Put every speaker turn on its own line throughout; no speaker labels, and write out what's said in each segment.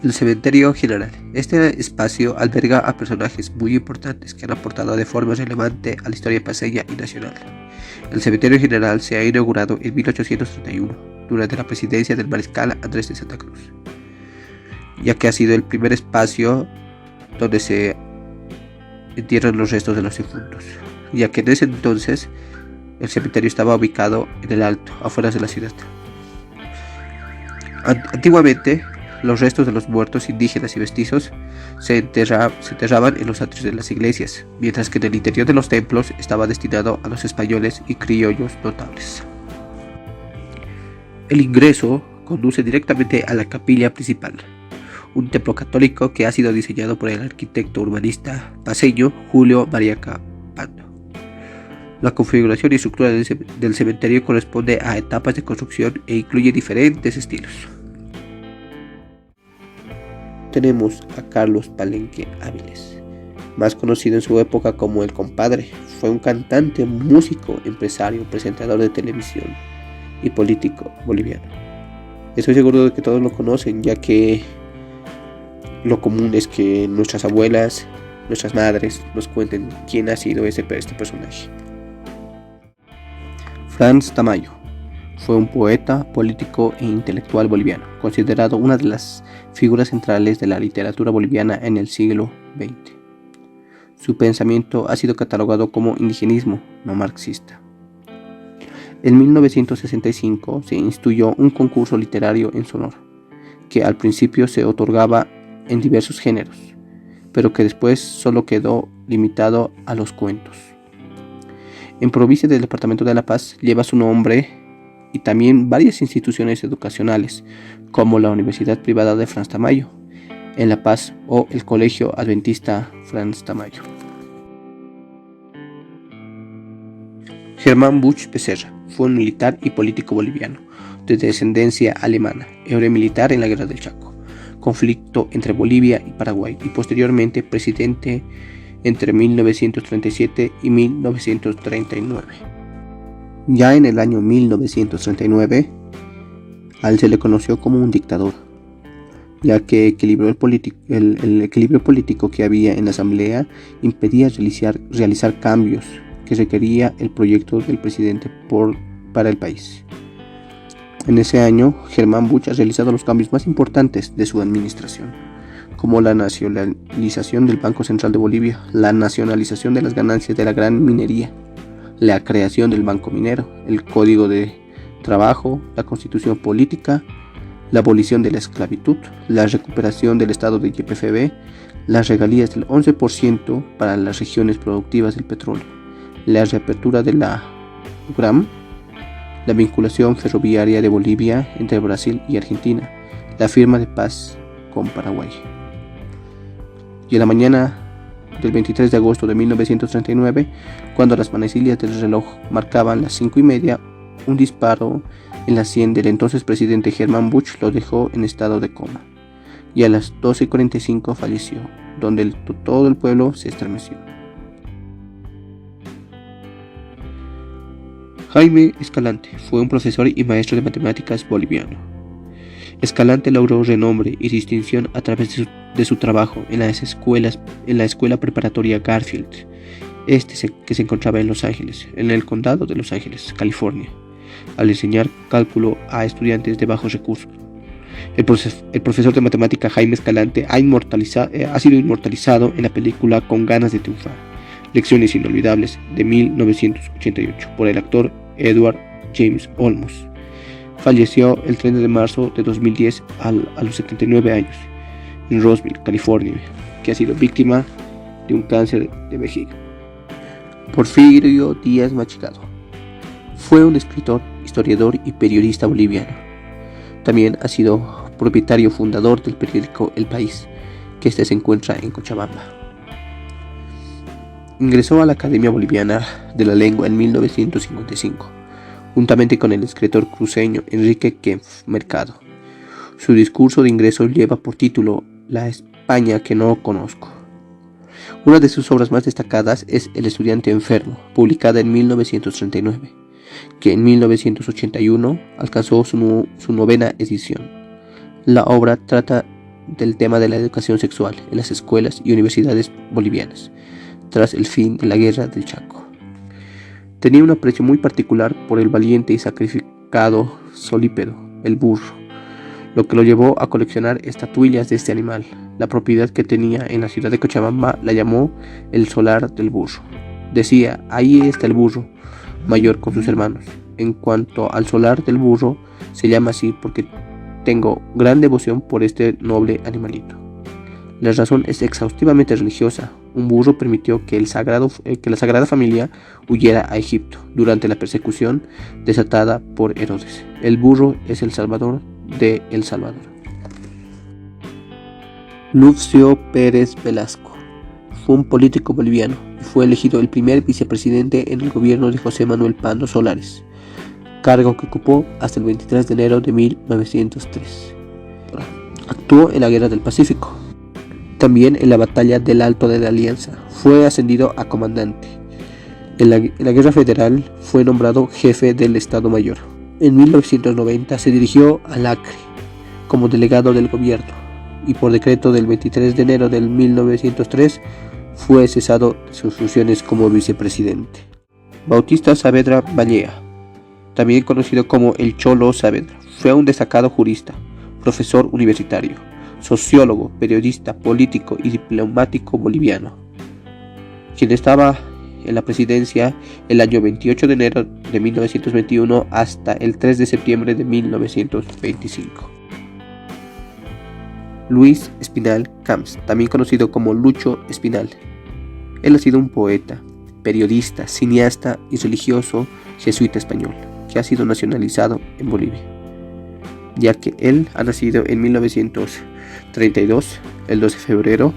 El Cementerio General. Este espacio alberga a personajes muy importantes que han aportado de forma relevante a la historia paceña y nacional. El Cementerio General se ha inaugurado en 1831, durante la presidencia del mariscal Andrés de Santa Cruz, ya que ha sido el primer espacio donde se entierran los restos de los difuntos, ya que en ese entonces el cementerio estaba ubicado en el Alto, afuera de la ciudad. Antiguamente, los restos de los muertos indígenas y mestizos se enterraban en los atrios de las iglesias, mientras que en el interior de los templos estaba destinado a los españoles y criollos notables. El ingreso conduce directamente a la capilla principal, un templo católico que ha sido diseñado por el arquitecto urbanista paceño Julio María Capando. La configuración y estructura del cementerio corresponde a etapas de construcción e incluye diferentes estilos. Tenemos a Carlos Palenque Áviles, más conocido en su época como El Compadre. Fue un cantante, músico, empresario, presentador de televisión y político boliviano. Estoy seguro de que todos lo conocen, ya que lo común es que nuestras abuelas, nuestras madres nos cuenten quién ha sido este personaje. Franz Tamayo fue un poeta, político e intelectual boliviano, considerado una de las figuras centrales de la literatura boliviana en el siglo XX. Su pensamiento ha sido catalogado como indigenismo no marxista. En 1965 se instituyó un concurso literario en su honor, que al principio se otorgaba en diversos géneros, pero que después solo quedó limitado a los cuentos. En provincia del departamento de La Paz lleva su nombre y también varias instituciones educacionales, como la Universidad Privada de Franz Tamayo en La Paz o el Colegio Adventista Franz Tamayo. Germán Busch Becerra fue un militar y político boliviano de descendencia alemana, héroe militar en la Guerra del Chaco, conflicto entre Bolivia y Paraguay, y posteriormente presidente entre 1937 y 1939. Ya en el año 1939, a él se le conoció como un dictador, ya que equilibró el equilibrio político que había en la asamblea impedía realizar cambios que requería el proyecto del presidente para el país. En ese año, Germán Busch ha realizado los cambios más importantes de su administración, como la nacionalización del Banco Central de Bolivia, la nacionalización de las ganancias de la gran minería, la creación del Banco Minero, el Código de Trabajo, la Constitución Política, la abolición de la esclavitud, la recuperación del estado de YPFB, las regalías del 11% para las regiones productivas del petróleo, la reapertura de la UGRAM, la vinculación ferroviaria de Bolivia entre Brasil y Argentina, la firma de paz con Paraguay. Y en la mañana del 23 de agosto de 1939, cuando las manecillas del reloj marcaban las 5:30, un disparo en la sien del entonces presidente Germán Busch lo dejó en estado de coma, y a las 12:45 falleció, donde todo el pueblo se estremeció. Jaime Escalante fue un profesor y maestro de matemáticas boliviano. Escalante logró renombre y distinción a través de su trabajo en la escuela preparatoria Garfield, que se encontraba en Los Ángeles, en el condado de Los Ángeles, California, al enseñar cálculo a estudiantes de bajos recursos. El profesor de matemática Jaime Escalante ha sido inmortalizado en la película Con ganas de triunfar, Lecciones inolvidables, de 1988, por el actor Edward James Olmos. Falleció el 30 de marzo de 2010 a los 79 años en Roseville, California, que ha sido víctima de un cáncer de vejiga. Porfirio Díaz Machicado fue un escritor, historiador y periodista boliviano. También ha sido propietario fundador del periódico El País, que se encuentra en Cochabamba. Ingresó a la Academia Boliviana de la Lengua en 1955, juntamente con el escritor cruceño Enrique Kempf Mercado. Su discurso de ingreso lleva por título La España que no conozco. Una de sus obras más destacadas es El estudiante enfermo, publicada en 1939, que en 1981 alcanzó su novena edición. La obra trata del tema de la educación sexual en las escuelas y universidades bolivianas, tras el fin de la Guerra del Chaco. Tenía un aprecio muy particular por el valiente y sacrificado solípedo, el burro, lo que lo llevó a coleccionar estatuillas de este animal. La propiedad que tenía en la ciudad de Cochabamba la llamó el solar del burro. Decía: ahí está el burro mayor con sus hermanos. En cuanto al solar del burro, se llama así porque tengo gran devoción por este noble animalito. La razón es exhaustivamente religiosa. Un burro permitió que la Sagrada Familia huyera a Egipto durante la persecución desatada por Herodes. El burro es el salvador de El Salvador. Lucio Pérez Velasco fue un político boliviano y fue elegido el primer vicepresidente en el gobierno de José Manuel Pando Solares, cargo que ocupó hasta el 23 de enero de 1903. Actuó en la Guerra del Pacífico, también en la Batalla del Alto de la Alianza. Fue ascendido a comandante. En la Guerra Federal fue nombrado jefe del Estado Mayor. En 1990 se dirigió al Acre como delegado del gobierno y por decreto del 23 de enero de 1903 fue cesado de sus funciones como vicepresidente. Bautista Saavedra Vallea, también conocido como el Cholo Saavedra, fue un destacado jurista, profesor universitario, sociólogo, periodista, político y diplomático boliviano, quien estaba en la presidencia el año 28 de enero de 1921 hasta el 3 de septiembre de 1925. Luis Espinal Camps, también conocido como Lucho Espinal. Él ha sido un poeta, periodista, cineasta y religioso jesuita español, que ha sido nacionalizado en Bolivia, ya que él ha nacido en 1932, el 12 de febrero,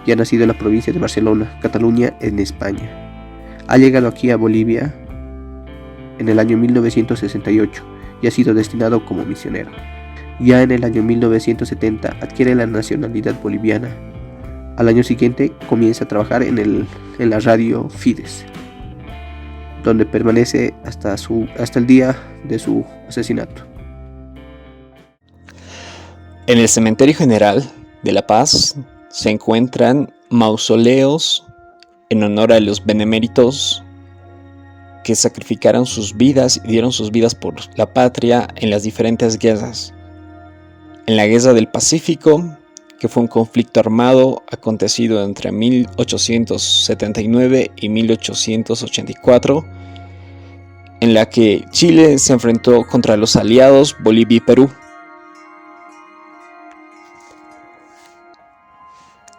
y ha nacido en la provincia de Barcelona, Cataluña, en España. Ha llegado aquí a Bolivia en el año 1968 y ha sido destinado como misionero. Ya en el año 1970 adquiere la nacionalidad boliviana. Al año siguiente comienza a trabajar en la radio Fides, donde permanece hasta el día de su asesinato.
En el Cementerio General de La Paz se encuentran mausoleos en honor a los beneméritos que sacrificaron sus vidas y dieron sus vidas por la patria en las diferentes guerras. En la Guerra del Pacífico, que fue un conflicto armado acontecido entre 1879 y 1884, en la que Chile se enfrentó contra los aliados Bolivia y Perú.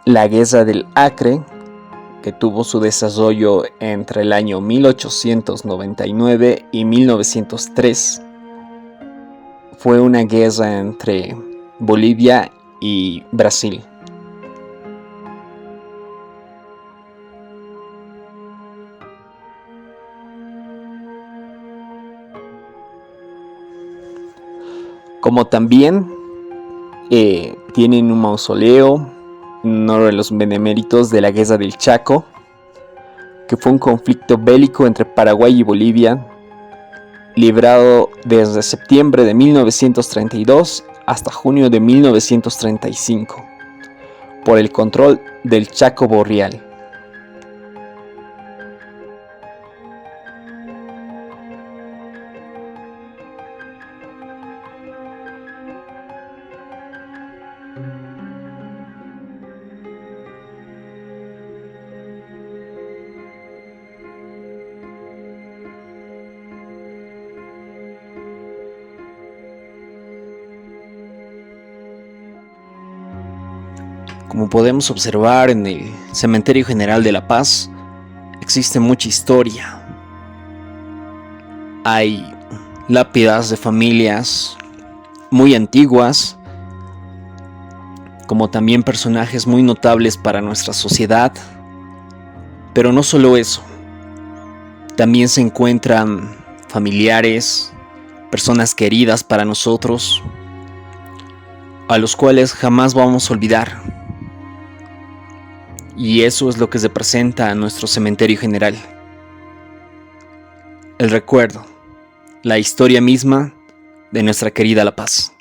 La Guerra del Acre, que tuvo su desarrollo entre el año 1899 y 1903, fue una guerra entre Bolivia y Brasil. Como también tienen un mausoleo en honor a los beneméritos de la Guerra del Chaco, que fue un conflicto bélico entre Paraguay y Bolivia, librado desde septiembre de 1932 hasta junio de 1935, por el control del Chaco Boreal. Como podemos observar en el Cementerio General de La Paz, existe mucha historia. Hay lápidas de familias muy antiguas, como también personajes muy notables para nuestra sociedad. Pero no solo eso, también se encuentran familiares, personas queridas para nosotros, a los cuales jamás vamos a olvidar. Y eso es lo que representa a nuestro cementerio general. El recuerdo, la historia misma de nuestra querida La Paz.